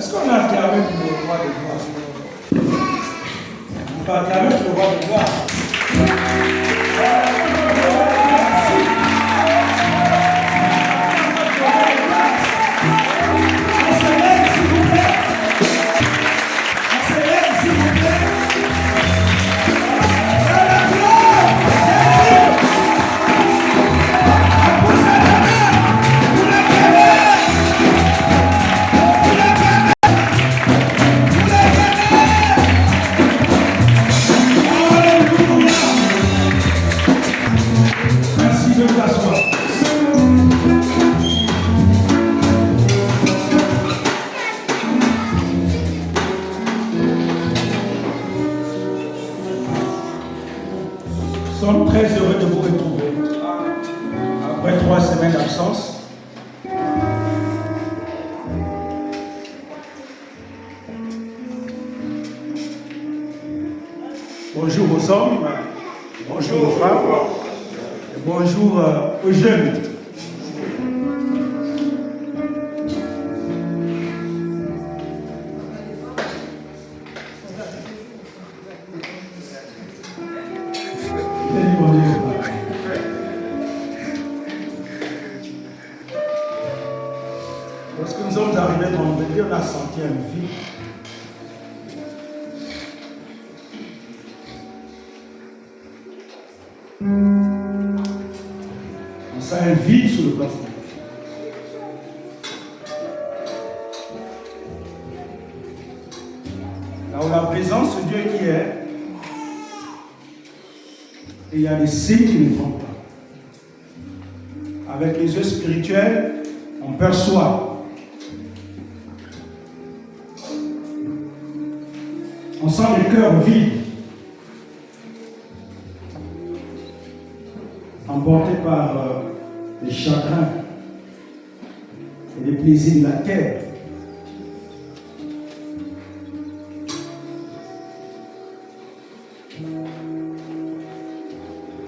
Est-ce qu'on a acclamé pour le roi de gloire? On peut acclamer pour le roi de gloire. Nous sommes très heureux de vous retrouver après 3 semaines d'absence. Bonjour aux hommes, bonjour aux femmes, et bonjour aux jeunes. Lorsque nous sommes arrivés vendredi, on a senti un vide. On sent un vide sous le plafond. Là où la présence de Dieu qui est, et il y a des signes qui ne font pas. Avec les yeux spirituels, on perçoit. On sent le cœur vide, emporté par les chagrins et les plaisirs de la terre.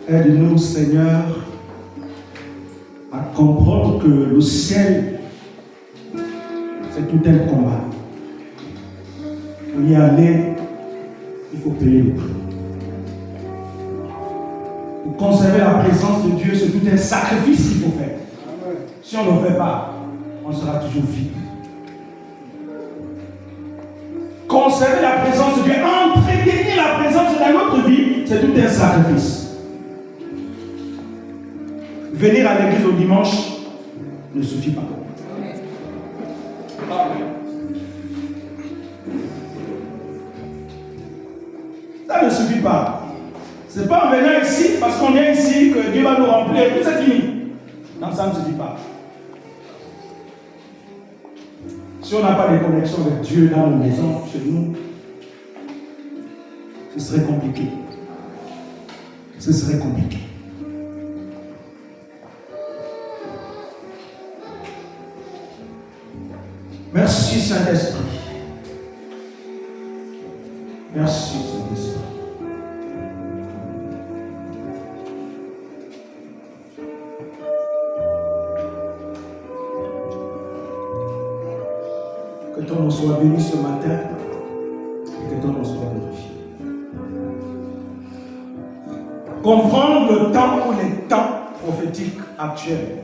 Aide-nous, Seigneur, à comprendre que le ciel, c'est tout un combat. Pour y aller, il faut payer le prix. Pour conserver la présence de Dieu, c'est tout un sacrifice qu'il faut faire. Si on ne le fait pas, on sera toujours vide. Conserver la présence de Dieu, entretenir la présence dans notre vie, c'est tout un sacrifice. Venir à l'église au dimanche ne suffit pas. Ça ne suffit pas. Ce n'est pas en venant ici, parce qu'on vient ici, que Dieu va nous remplir et tout c'est fini. Non, ça ne suffit pas. Si on n'a pas de connexion avec Dieu dans nos maisons, chez nous, ce serait compliqué. Ce serait compliqué. Merci Saint-Esprit. Merci Saint-Esprit. Que ton nom soit béni ce matin et que ton nom soit glorifié. Comprendre le temps ou les temps prophétiques actuels.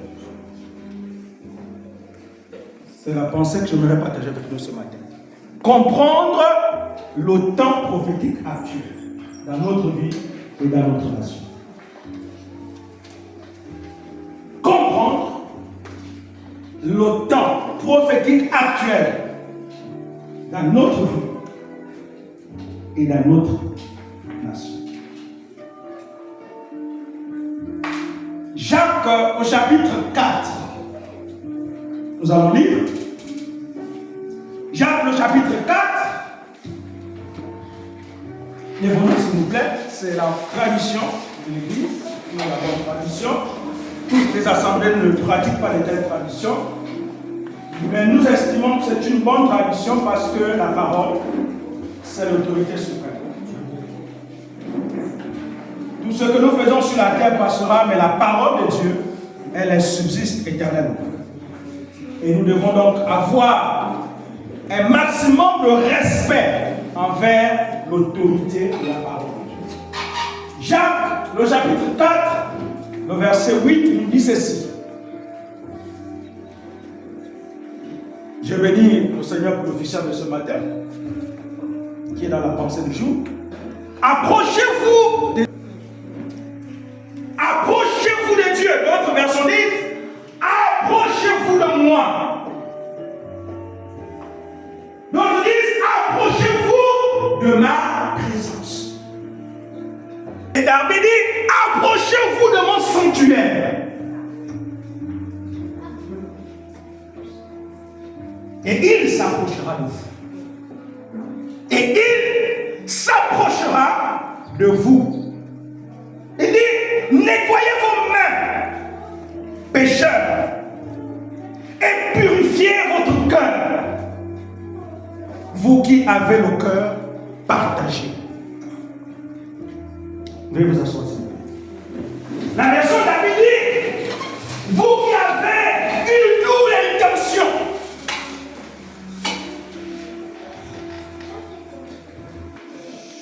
C'est la pensée que je voudrais partager avec nous ce matin. Comprendre le temps prophétique actuel dans notre vie et dans notre nation. Comprendre le temps prophétique actuel dans notre vie et dans notre nation. Jacques au chapitre 4. Nous allons lire Jacques le chapitre 4. Lève-nous s'il vous plaît, c'est la tradition de l'Église, la bonne tradition. Toutes les assemblées ne pratiquent pas de telles traditions, mais nous estimons que c'est une bonne tradition parce que la parole, c'est l'autorité suprême. Tout ce que nous faisons sur la terre passera, mais la parole de Dieu, elle subsiste éternellement. Et nous devons donc avoir un maximum de respect envers l'autorité de la parole de Dieu. Jacques, le chapitre 4, le verset 8, nous dit ceci. Je bénis le Seigneur pour l'officiel de ce matin, qui est dans la pensée du jour. Approchez-vous de Dieu. D'autres versions disent, approchez-vous de moi. D'autres disent, approchez-vous de ma présence. Et David dit, approchez-vous de mon sanctuaire. Et il s'approchera de vous. Et il s'approchera de vous. Il dit, nettoyez vos mains, pécheurs, et purifiez votre cœur, vous qui avez le cœur partagé. Veuillez vous asseoir. La version David dit, vous qui avez une double intention.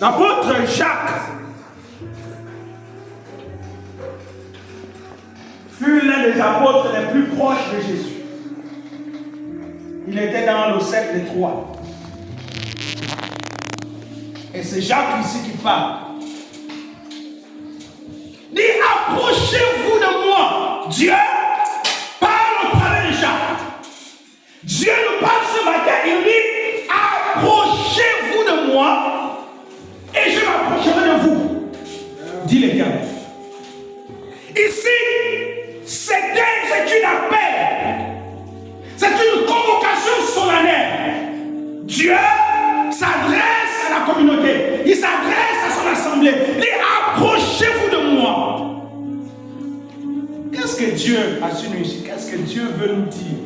L'apôtre Jacques fut l'un des apôtres les plus proches de Jésus. Il était dans le cercle des Trois. Et c'est Jacques ici qui parle. Dit, approchez-vous de moi. Dieu parle au travers de Jacques. Dieu nous parle ce matin. Il dit, approchez-vous de moi. Et je m'approcherai de vous, dit l'Éternel. Ici, c'est une appel. C'est une convocation solennelle. Dieu s'adresse à la communauté. Il s'adresse à son assemblée. Il dit, approchez-vous de moi. Qu'est-ce que Dieu a su nous ici? Qu'est-ce que Dieu veut nous dire?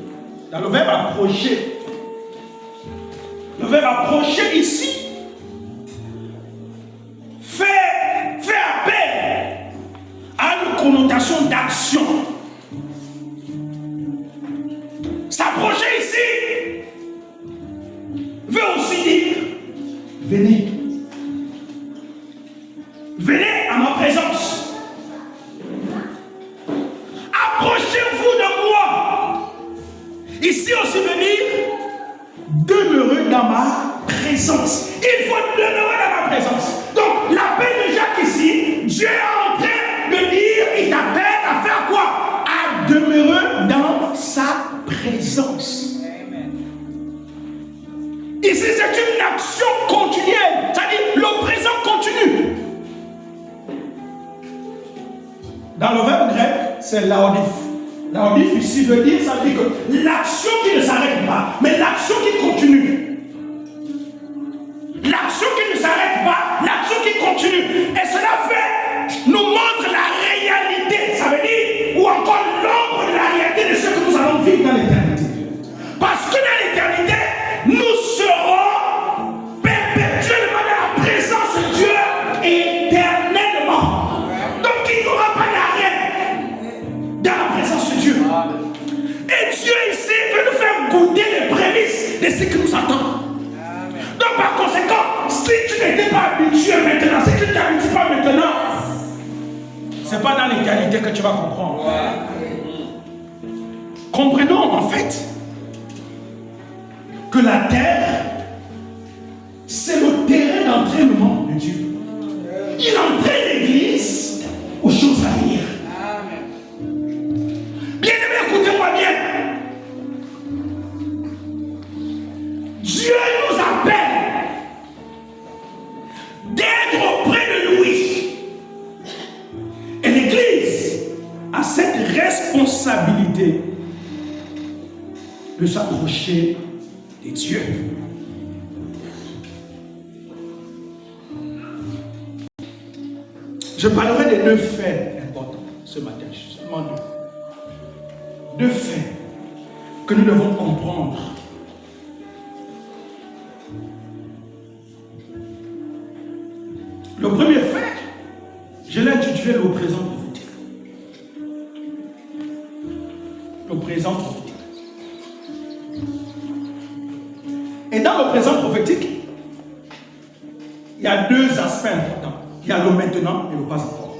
Dans le verbe approcher. Le verbe approcher ici fait appel à une connotation d'action. S'approcher ici veut aussi dire venez. Venez à ma présence. Approchez-vous de moi. Ici aussi venir demeurer dans ma présence. Il faut demeurer dans ma présence. Donc l'appel de Jacques ici, Dieu est en train de dire, il t'appelle à faire quoi? À demeurer dans sa présence. Amen. Ici c'est une action continuelle, c'est-à-dire le présent continue. Dans le verbe grec, c'est laodif. Laodif ici veut dire, ça veut dire que l'action qui ne s'arrête pas, mais l'action qui continue. L'action qui ne s'arrête pas, l'action qui continue. Et cela nous montre la réalité, ça veut dire, ou encore l'ombre de la réalité de ce que nous allons vivre dans l'éternité. Parce que dans l'éternité, nous serons perpétuellement dans la présence de Dieu éternellement. Donc il n'y aura pas d'arrêt dans la présence de Dieu. Et Dieu ici veut nous faire goûter les prémices de ce qui nous attend. Donc par conséquent, si tu n'étais pas habitué maintenant, si tu ne t'habitues pas maintenant, ce n'est pas dans l'égalité que tu vas comprendre. Comprenons en fait que la terre, c'est le terrain d'entraînement de Dieu. Il entraîne l'Église aux choses à venir. Bien-aimés, écoutez-moi bien. Dieu nous appelle d'être auprès de lui. Et l'Église a cette responsabilité de s'approcher de Dieu. Je parlerai de deux faits importants ce matin, seulement deux. Deux faits que nous devons comprendre. Le premier fait, je l'ai intitulé le présent prophétique. Le présent prophétique. Et dans le présent prophétique, il y a deux aspects importants. Il y a le maintenant et le pas encore.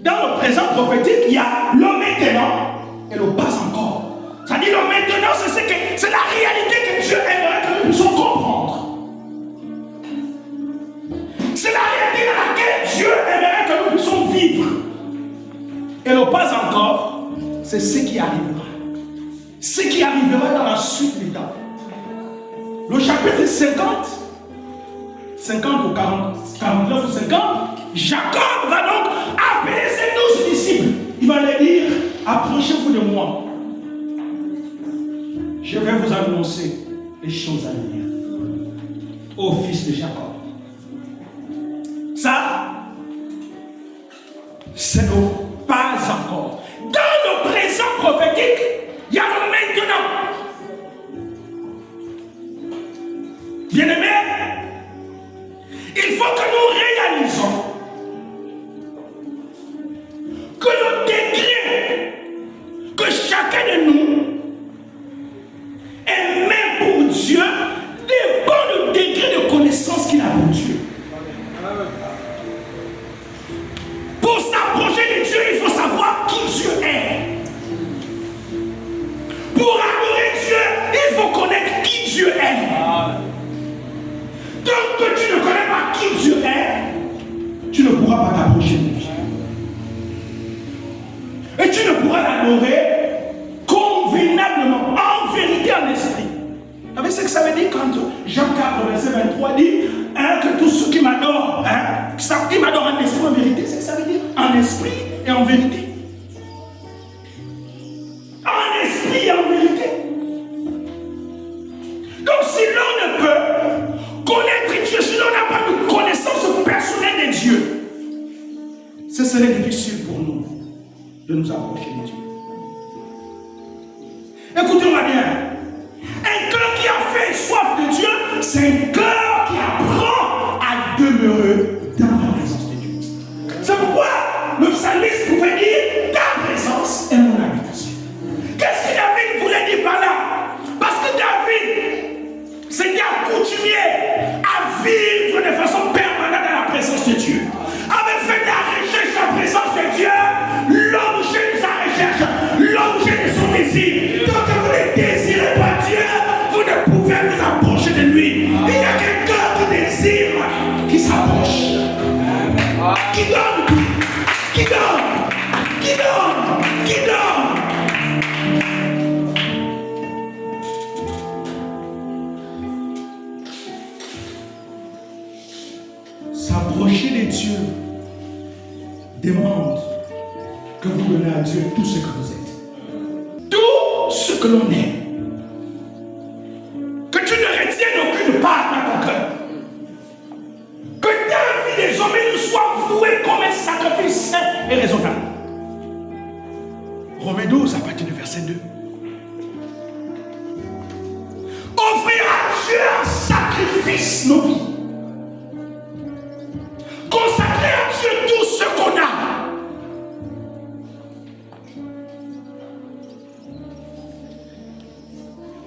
Dans le présent prophétique, il y a le maintenant et le pas encore. C'est-à-dire le maintenant, c'est la réalité que Dieu aimerait que nous puissions comprendre. C'est la réalité dans laquelle Dieu aimerait que nous puissions vivre. Et le pas encore, c'est ce qui arrivera. Ce qui arrivera dans la suite des temps. Le chapitre 50 ou 40, 49 ou 50, Jacob va donc appeler ses 12 disciples. Il va leur dire, approchez-vous de moi. Je vais vous annoncer les choses à venir. Ô fils de Jacob. Ça, c'est le pas encore. Dans le présent prophétique, il y a le maintenant. Bien-aimés, il faut que nous réalisons que le degré que chacun de nous aime pour Dieu dépend du degré de connaissance qu'il a pour Dieu. Pour s'approcher de Dieu, il faut savoir qui Dieu est. Pour adorer Dieu, il faut connaître qui Dieu est. Tant que tu ne connais pas qui Dieu est, tu ne pourras pas t'approcher de lui. Et tu ne pourras l'adorer convenablement, en vérité, en esprit. Vous savez ce que ça veut dire quand Jean 4, verset 23 dit que tous ceux qui m'adorent, qui m'adorent en esprit, en vérité, c'est que ça veut dire en esprit et en vérité. En esprit et en vérité. Donc si l'on ne peut connaître Dieu, si l'on n'a pas de connaissance personnelle de Dieu, ce serait difficile pour nous de nous approcher de Dieu. Écoutez-moi bien. Un cœur qui a fait soif de Dieu, c'est un cœur qui apprend à demeurer dans la présence de Dieu. C'est pourquoi le psalmiste pouvait dire ta présence est mon habitation. Qu'est-ce que David voulait dire par là? Parce que David s'était accoutumé à vivre de façon permanente dans la présence de Dieu. Avait fait la recherche de la présence de Dieu, l'objet de sa recherche, l'objet de son désir. Tant que vous ne désirez pas Dieu, vous ne pouvez vous approcher de lui. Il y a quelqu'un qui désire, qui s'approche, qui donne, qui donne, qui donne, qui donne. S'approcher de Dieu demande que vous donnez à Dieu tout ce que vous êtes. Tout ce que l'on est. Que tu ne retiennes aucune part dans ton cœur. Que ta vie désormais nous soit vouée comme un sacrifice saint et raisonnable. Romains 12 à partir du verset 2. Offrir à Dieu un sacrifice nos vies. Consacrer à Dieu tout ce qu'on a.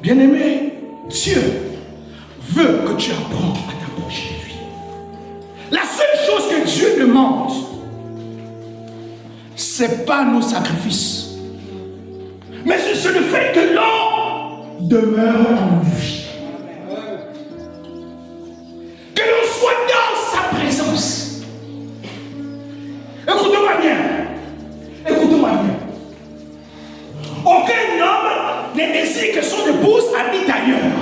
Bien-aimé, Dieu veut que tu apprennes à t'approcher de lui. La seule chose que Dieu demande, ce n'est pas nos sacrifices, mais c'est le fait que l'on demeure en lui. Que l'on soit dans sa présence. Écoutez-moi bien. Écoutez-moi bien. Aucun homme ne désire que son épouse habite ailleurs.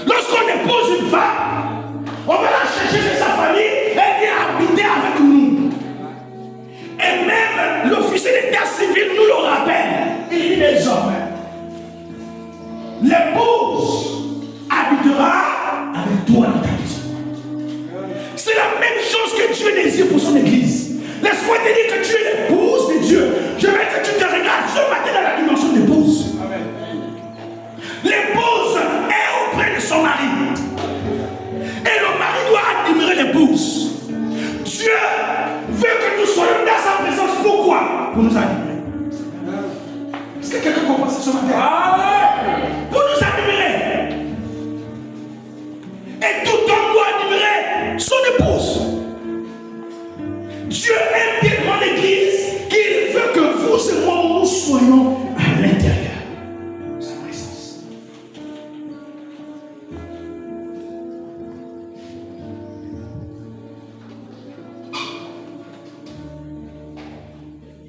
Lorsqu'on épouse une femme, on va la chercher chez sa famille, elle vient habiter avec nous. Et même l'officier d'état civil nous le rappelle. Il dit les hommes, l'épouse habitera avec toi dans ta maison. C'est la même chose que Dieu désire pour son église. Laisse-moi te dire que tu es l'épouse de Dieu. Je veux que tu te regardes ce matin dans la dimension d'épouse. L'épouse est auprès de son mari. Et le mari doit admirer l'épouse. Dieu veut que nous soyons dans sa présence. Pourquoi? Pour nous admirer. Est-ce que quelqu'un comprend ça ce matin? Pour nous admirer. soyons à l'intérieur de sa présence.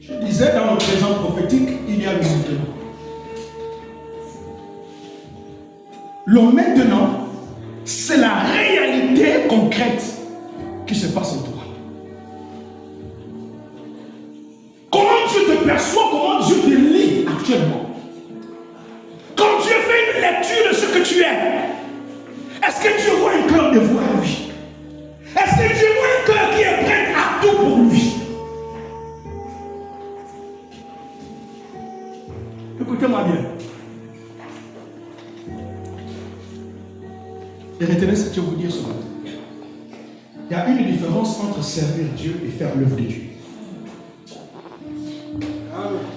Je disais, dans le présent prophétique, il y a le maintenant. Le maintenant, c'est la réalité concrète qui se passe en toi. Comment Dieu te perçoit, comment Dieu te lit actuellement. Quand Dieu fait une lecture de ce que tu es, est-ce que Dieu voit un cœur dévoué à lui? Est-ce que Dieu voit un cœur qui est prêt à tout pour lui? Écoutez-moi bien. Et retenez ce que je vais vous dire ce matin. Il y a une différence entre servir Dieu et faire l'œuvre de Dieu.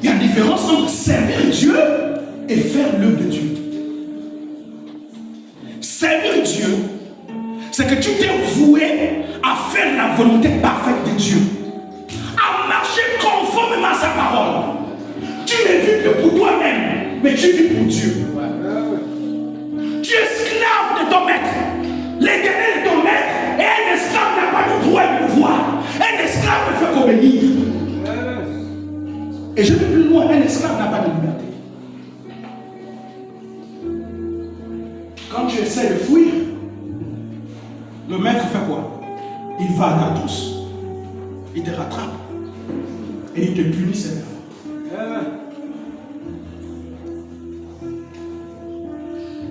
Il y a une différence entre servir Dieu et faire l'œuvre de Dieu. Servir Dieu, c'est que tu t'es voué à faire la volonté parfaite de Dieu, à marcher conformément à sa parole. Tu ne vis que pour toi-même, mais tu vis pour Dieu. Tu es esclave de ton maître. L'éternel est ton maître, et un esclave n'a pas le droit de le voir. Un esclave ne fait qu'obéir. Et je vais plus loin, un esclave n'a pas de liberté. Quand tu essaies de fuir, le maître fait quoi? Il va à la trousse, il te rattrape et il te punit sévèrement.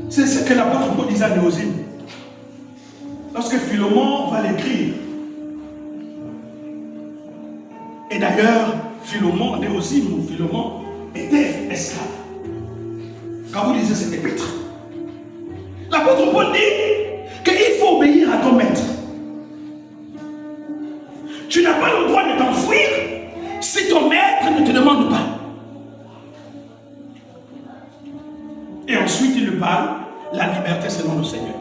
C'est ce que l'apôtre Paul disait à Néosine. Lorsque Philémon va l'écrire. Et d'ailleurs, Philémon, Néosine ou Philémon était esclave. Quand vous lisez cette épître, l'apôtre Paul dit qu'il faut obéir à ton maître. Tu n'as pas le droit de t'enfuir si ton maître ne te demande pas. Et ensuite, il lui parle la liberté selon le Seigneur.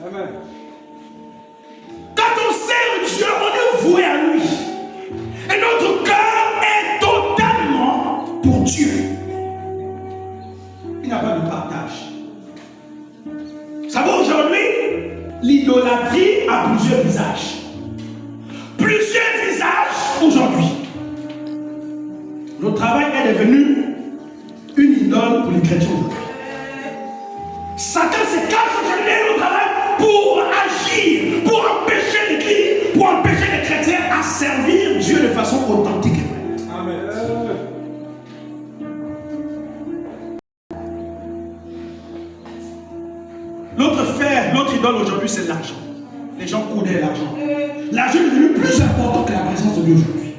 Amen. Quand on sert Dieu, on est voué à lui. Et notre cœur est totalement pour Dieu. Il n'y a pas de partage. Vous savez, aujourd'hui, l'idolâtrie a plusieurs visages. Plusieurs visages aujourd'hui. Notre travail est devenu une idole pour les chrétiens aujourd'hui. Satan se cache aujourd'hui au travail pour agir, pour empêcher l'Église, pour empêcher les chrétiens à servir Dieu de façon authentique et vraie. Amen. L'autre idole aujourd'hui, c'est l'argent. Les gens courent derrière l'argent. L'argent est devenu plus important que la présence de Dieu aujourd'hui.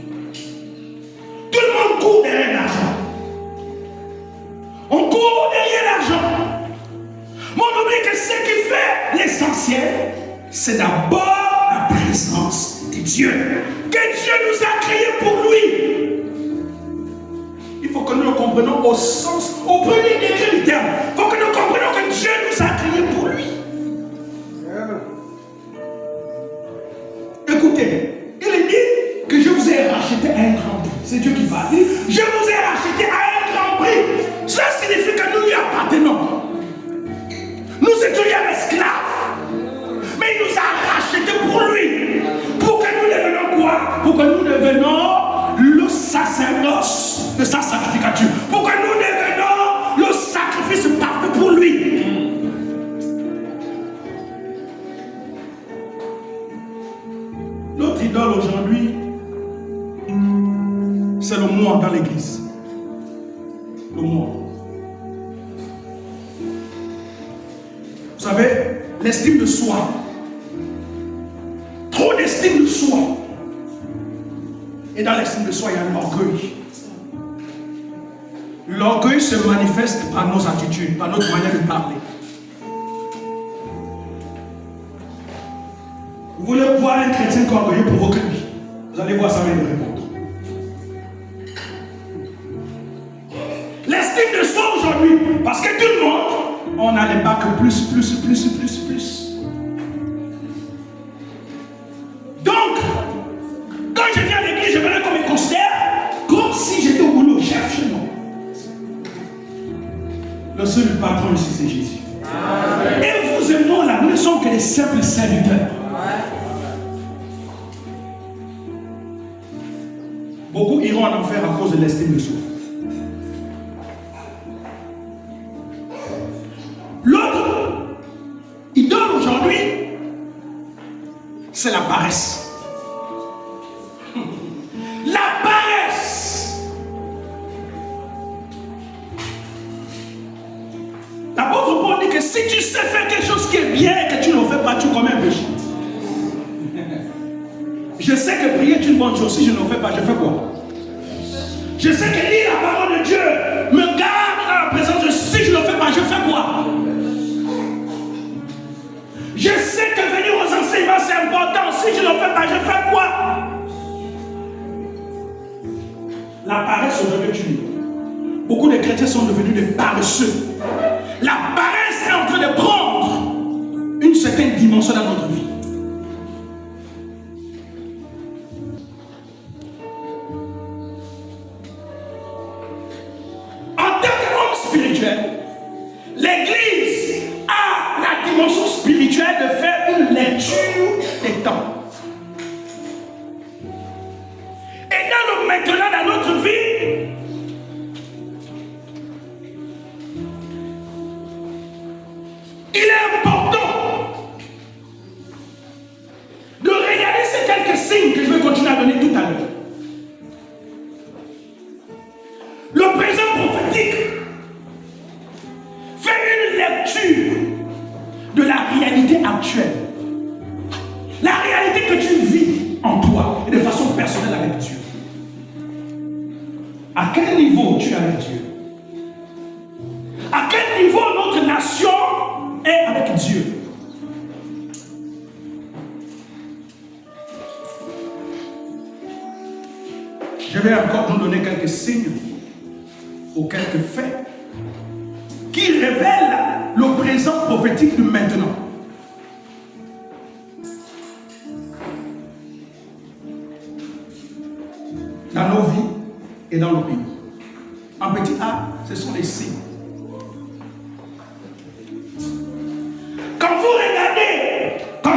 Tout le monde court derrière l'argent. On court derrière l'argent. Mais on oublie que ce qui fait l'essentiel, c'est d'abord la présence de Dieu. Que Dieu nous a créés pour lui. Il faut que nous le comprenions au sens, au premier degré du terme. Il faut que nous comprenions que Dieu nous a créés pour lui. Écoutez, il dit que je vous ai racheté à un grand prix. C'est Dieu qui parle. Je vous ai racheté à un grand prix. Cela signifie que nous lui appartenons. Nous étions esclaves. Mais il nous a rachetés pour lui. Pour que nous devenions quoi? Pour que nous devenions le sacerdoce de sa sacrificature. Pour que nous devenions le sacrifice parfait pour lui. Notre idole aujourd'hui, c'est le moi dans l'église. Le moi. Vous savez, l'estime de soi. Trop d'estime de soi. Et dans l'estime de soi, il y a l'orgueil. L'orgueil se manifeste par nos attitudes, par notre manière de parler. Vous voulez voir un chrétien qui est orgueilleux provoquer lui. Vous allez voir ça va lui répondre. L'estime de soi aujourd'hui, parce que tout le monde, on a les bacs plus. Donc, quand je viens à l'église, je me considère comme si j'étais au boulot, chef. Le seul patron ici, c'est Jésus. Amen. Et vous et moi, là, nous ne sommes que des simples serviteurs. Beaucoup iront en enfer à cause de l'estime de soi. L'autre, idole aujourd'hui, c'est la paresse. La paresse. L'apôtre Paul dit que si tu sais faire quelque chose qui est bien et que tu ne le fais pas, tu commets un péché. Je sais que prier est une bonne chose. Si je ne le fais pas, je fais quoi? Je sais que lire la parole de Dieu me garde dans la présence de Dieu. Si je ne le fais pas, je fais quoi? Je sais que venir aux enseignements c'est important. Si je ne le fais pas, je fais quoi? La paresse aujourd'hui tue. Beaucoup de chrétiens sont devenus des paresseux. La paresse est en train de prendre une certaine dimension dans notre vie. L'église a la dimension spirituelle de faire une lecture des temps. Et maintenant dans notre vie, il est important de regarder ces quelques signes que je vais continuer à donner tout à l'heure. Le présent prophétique fait une lecture de la réalité actuelle. La réalité que tu vis en toi et de façon personnelle avec Dieu. À quel niveau tu es avec Dieu? À quel niveau notre nation est avec Dieu? Je vais encore nous donner quelques signes ou quelques faits qui révèlent le présent prophétique de maintenant. Dans nos vies et dans le pays. En petit A, ce sont les signes. Quand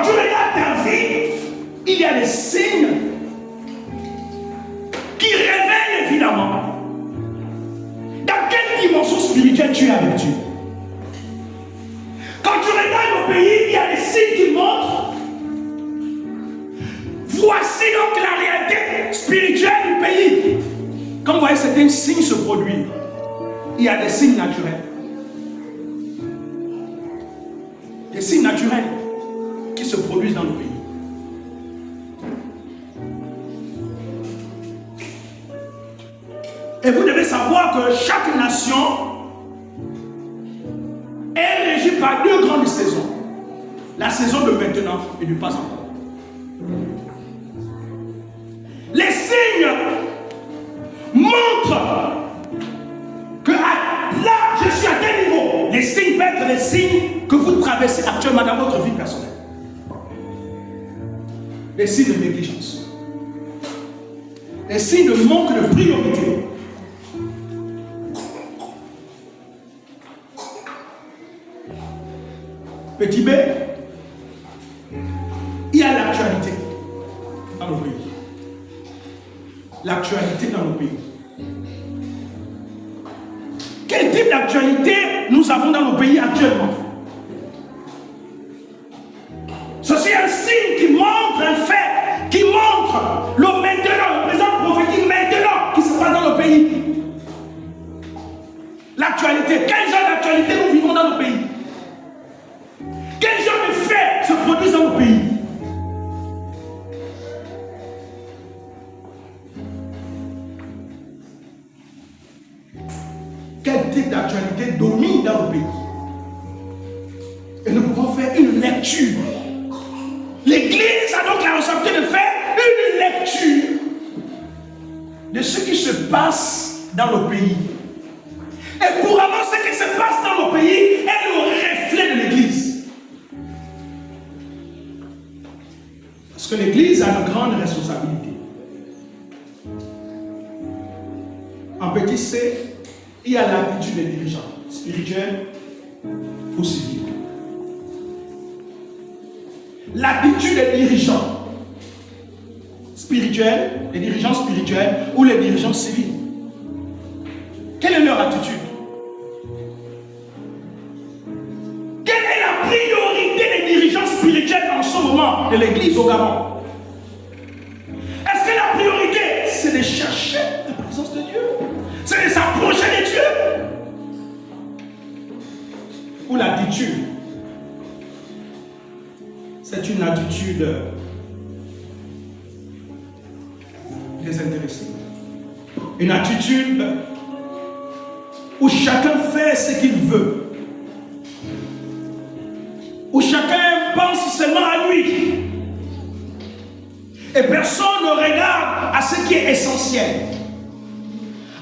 tu regardes ta vie, il y a des signes qui révèlent évidemment dans quelle dimension spirituelle tu es avec Dieu. Quand tu regardes le pays, il y a des signes qui montrent. Voici donc la réalité spirituelle du pays. Quand vous voyez certains signes se produire, il y a des signes naturels. Des signes naturels qui se produisent dans le pays. Et vous devez savoir que chaque nation est régie par deux grandes saisons. La saison de maintenant et du pas encore. Les signes montrent que là, je suis à quel niveau. Les signes peuvent être les signes que vous traversez actuellement dans votre vie personnelle. Les signes de négligence. Les signes de manque de priorité. Petit B, il y a l'actualité dans nos pays. L'actualité dans nos pays. Quel type d'actualité nous avons dans nos pays actuellement? Ceci est un signe qui montre un fait, qui montre le maintenant, le présent prophétique maintenant qui se passe dans le pays. L'actualité. Quel genre d'actualité nous vivons dans nos pays? Quel genre de faits se produisent dans nos pays? Quel type d'actualité domine dans nos pays? Et nous pouvons faire une lecture. L'Église a donc la responsabilité de faire une lecture de ce qui se passe dans le pays. Et couramment, ce qui se passe dans le pays est le reflet de l'Église. Parce que l'Église a une grande responsabilité. En petit C, il y a l'attitude des dirigeants spirituels. spirituelle ou civile. L'attitude des dirigeants spirituels, les dirigeants spirituels ou les dirigeants civils. Quelle est leur attitude? Quelle est la priorité des dirigeants spirituels en ce moment de l'église au Gabon? Est-ce que la priorité, c'est de chercher la présence de Dieu? C'est de s'approcher de Dieu? Ou l'attitude, c'est une attitude désintéressée. Une attitude où chacun fait ce qu'il veut. Où chacun pense seulement à lui. Et personne ne regarde à ce qui est essentiel.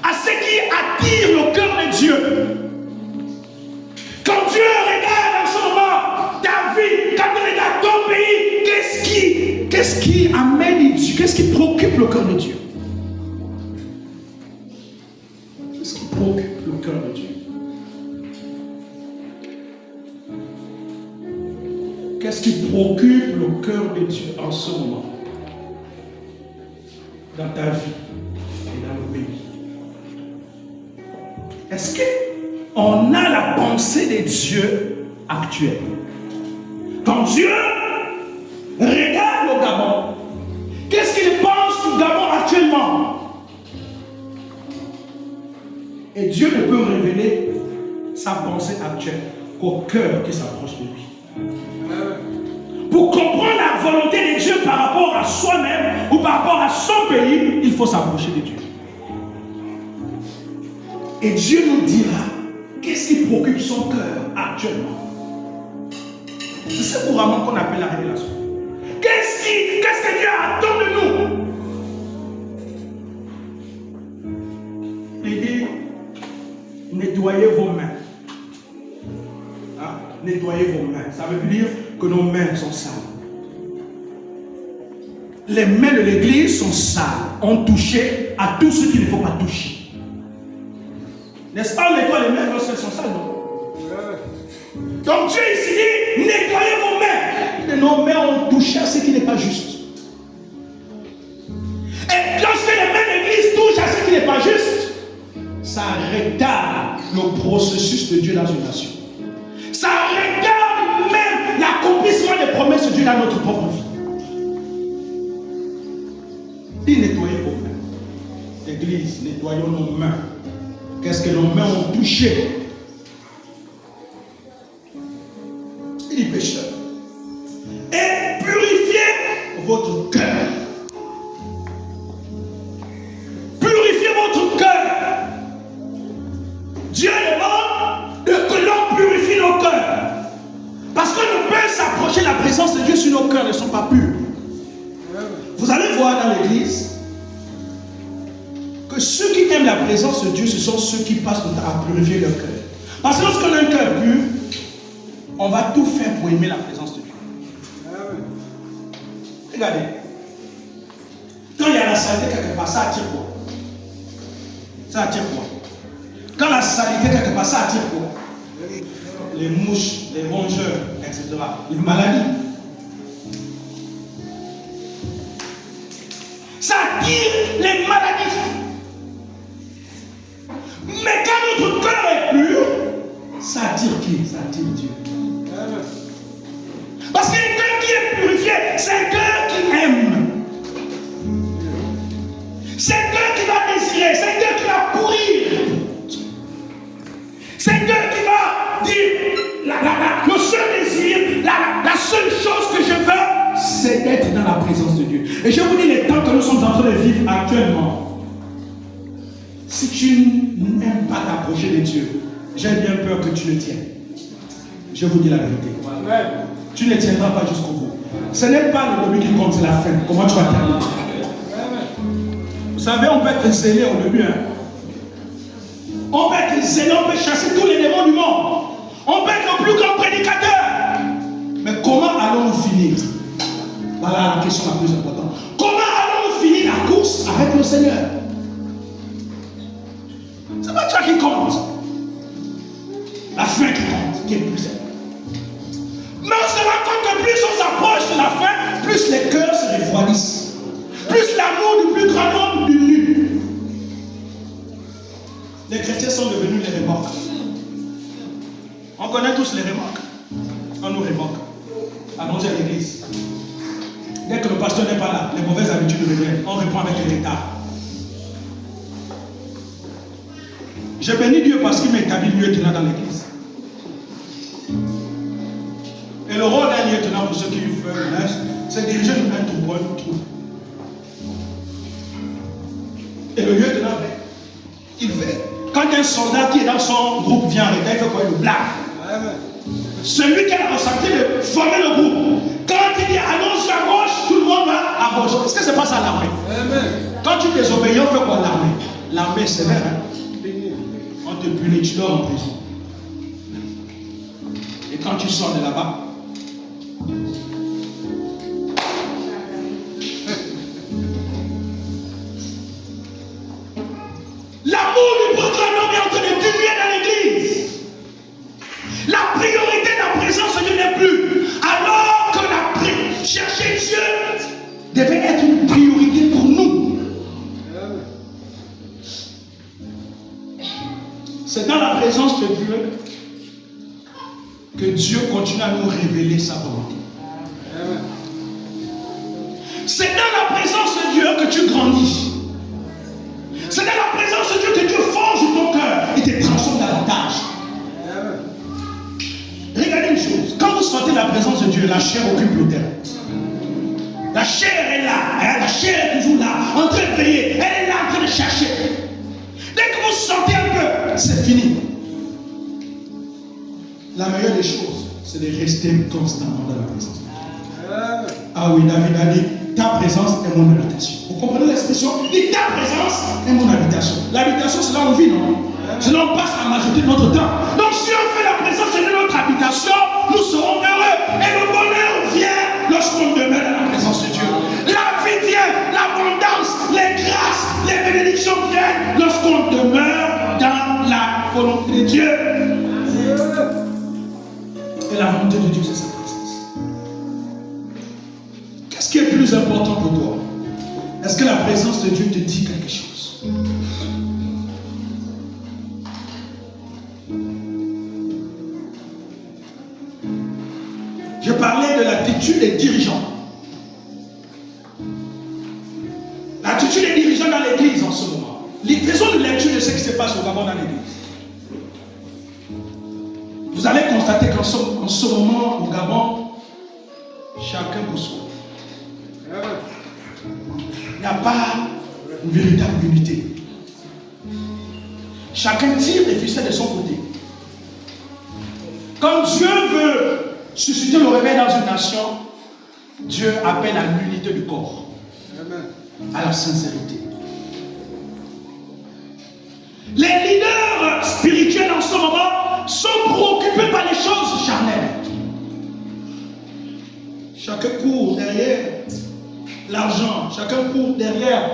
À ce qui attire le cœur de Dieu. Quand Dieu regarde en ce moment ta vie, quand il regarde ton pays, qu'est-ce qui amène Dieu? Qu'est-ce qui préoccupe le cœur de Dieu? Qu'est-ce qui préoccupe le cœur de Dieu? Qu'est-ce qui préoccupe le cœur de Dieu en ce moment? Dans ta vie et dans le pays. Est-ce qu'on a la pensée de Dieu actuelle? Quand Dieu regarde le Gabon, qu'est-ce qu'il pense du Gabon actuellement? Et Dieu ne peut révéler sa pensée actuelle qu'au cœur qui s'approche de lui. Pour comprendre la volonté de Dieu par rapport à soi-même ou par rapport à son pays, il faut s'approcher de Dieu. Et Dieu nous dira qu'est-ce qui préoccupe son cœur actuellement. C'est ce couramment qu'on appelle la révélation. Qu'est-ce que Dieu attend de nous? Il dit, nettoyez vos mains. Hein? Nettoyez vos mains. Ça veut dire que nos mains sont sales. Les mains de l'église sont sales, ont touché à tout ce qu'il ne faut pas toucher. N'est-ce pas, on nettoie les mains lorsqu'elles sont sales, non? Donc Dieu ici dit, nettoyez vos mains. Et nos mains ont touché à ce qui n'est pas juste. Et lorsque les mains de l'église touchent à ce qui n'est pas juste, ça retarde le processus de Dieu dans une nation. Ça retarde même l'accomplissement des promesses de Dieu dans notre propre vie. Il nettoyez vos mains. L'église, nettoyons nos mains. Qu'est-ce que nos mains ont touché? Il dit pécheur. Et purifiez votre cœur. Purifiez votre cœur. Dieu demande que l'on purifie nos cœurs. Parce qu'on ne peut s'approcher de la présence de Dieu si nos cœurs ne sont pas purs. Vous allez voir dans l'église que ceux qui aiment la présence de Dieu, ce sont ceux qui passent le temps à purifier leur cœur. Parce que lorsqu'on a un cœur pur, on va tout faire pour aimer la présence de Dieu. Regardez. Quand il y a la saleté quelque part, ça attire quoi? Ça attire quoi? Quand la saleté quelque part, ça attire quoi? Les mouches, les rongeurs, etc. Les maladies. Ça attire les maladies. Mais quand notre cœur est pur, ça attire qui? Ça attire Dieu. Parce qu'un cœur qui est purifié, c'est un cœur qui aime. C'est un cœur qui va désirer, c'est un cœur qui va courir. C'est un cœur qui va dire, le seul désir, la seule chose que je veux, c'est d'être dans la présence de Dieu. Et je vous dis, les temps que nous sommes en train de vivre actuellement, si tu n'aimes pas t'approcher de Dieu, j'ai bien peur que tu ne tiennes. Je vous dis la vérité. Amen. Tu ne tiendras pas jusqu'au bout. Ce n'est pas le début qui compte, c'est la fin. Comment tu vas terminer? Vous savez, on peut être zélé au début. Hein? On peut être zélé, on peut chasser tous les démons du monde. On peut être le plus grand prédicateur. Mais comment allons-nous finir? Voilà la question la plus importante. Comment allons-nous finir la course avec le Seigneur? C'est pas toi qui compte. qui est plus important. Mais on se rend compte que plus on s'approche de la fin, plus les cœurs se refroidissent. Plus l'amour du plus grand nombre diminue. Les chrétiens sont devenus les remorques. On connaît tous les remorques. On nous remorque. Allons-y à l'église. Dès que le pasteur n'est pas là, les mauvaises habitudes reviennent. On reprend avec les retards. Je bénis Dieu parce qu'il m'a établi lieutenant dans l'église. Et le rôle d'un lieutenant, pour ceux qui font le linge, c'est diriger un troupe. Et le lieutenant, il fait. Quand un soldat qui est dans son groupe vient arrêter, il fait quoi? Il le blague. Celui qui a la responsabilité de former le groupe, quand il dit allons à gauche, tout le monde va à gauche. Est-ce que c'est pas ça l'armée? Quand tu désobéis, on fait quoi l'armée? L'armée est sévère. On te punit, tu dors en prison. Et quand tu sors de là-bas, l'amour du programme est en train de diminuer dans l'église. La priorité de la présence de Dieu n'est plus. Alors que chercher Dieu devait être une priorité pour nous. C'est dans la présence de Dieu que Dieu continue à nous révéler sa volonté. C'est dans la présence de Dieu que tu grandis. C'est dans la présence de Dieu que Dieu forge ton cœur et te transforme davantage. Regardez une chose, quand vous sentez la présence de Dieu, la chair occupe le terrain. La chair est là, la chair est toujours là, en train de veiller, elle est là en train de chercher. Dès que vous sentez un peu, c'est fini. La meilleure des choses, c'est de rester constamment dans la présence de Dieu. Ah oui, David a dit, ta présence est mon habitation. Vous comprenez l'expression? Il dit, ta présence est mon habitation. L'habitation, c'est là où on vit, non? C'est là où on passe la majorité de notre temps. Donc si on fait la présence de notre habitation, nous serons heureux. Et le bonheur vient lorsqu'on demeure dans la présence de Dieu. La vie vient, l'abondance, les grâces, les bénédictions viennent lorsqu'on demeure dans la volonté de Dieu. Et la volonté de Dieu, c'est sa présence. Qu'est-ce qui est plus important pour toi? Est-ce que la présence de Dieu te dit quelque chose? Je parlais de l'attitude des dirigeants. L'attitude des dirigeants dans l'église en ce moment. Faisons une lecture de ce qui se passe au Gabon dans l'église. Vous allez constater qu'en ce moment au Gabon, chacun pour soi. Il n'y a pas une véritable unité. Chacun tire les ficelles de son côté. Quand Dieu veut susciter le réveil dans une nation, Dieu appelle à l'unité du corps, à la sincérité. Les leaders spirituels en ce moment sont préoccupés par les choses charnelles. Chacun court derrière l'argent, chacun court derrière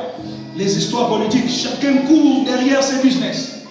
les histoires politiques, chacun court derrière ses business.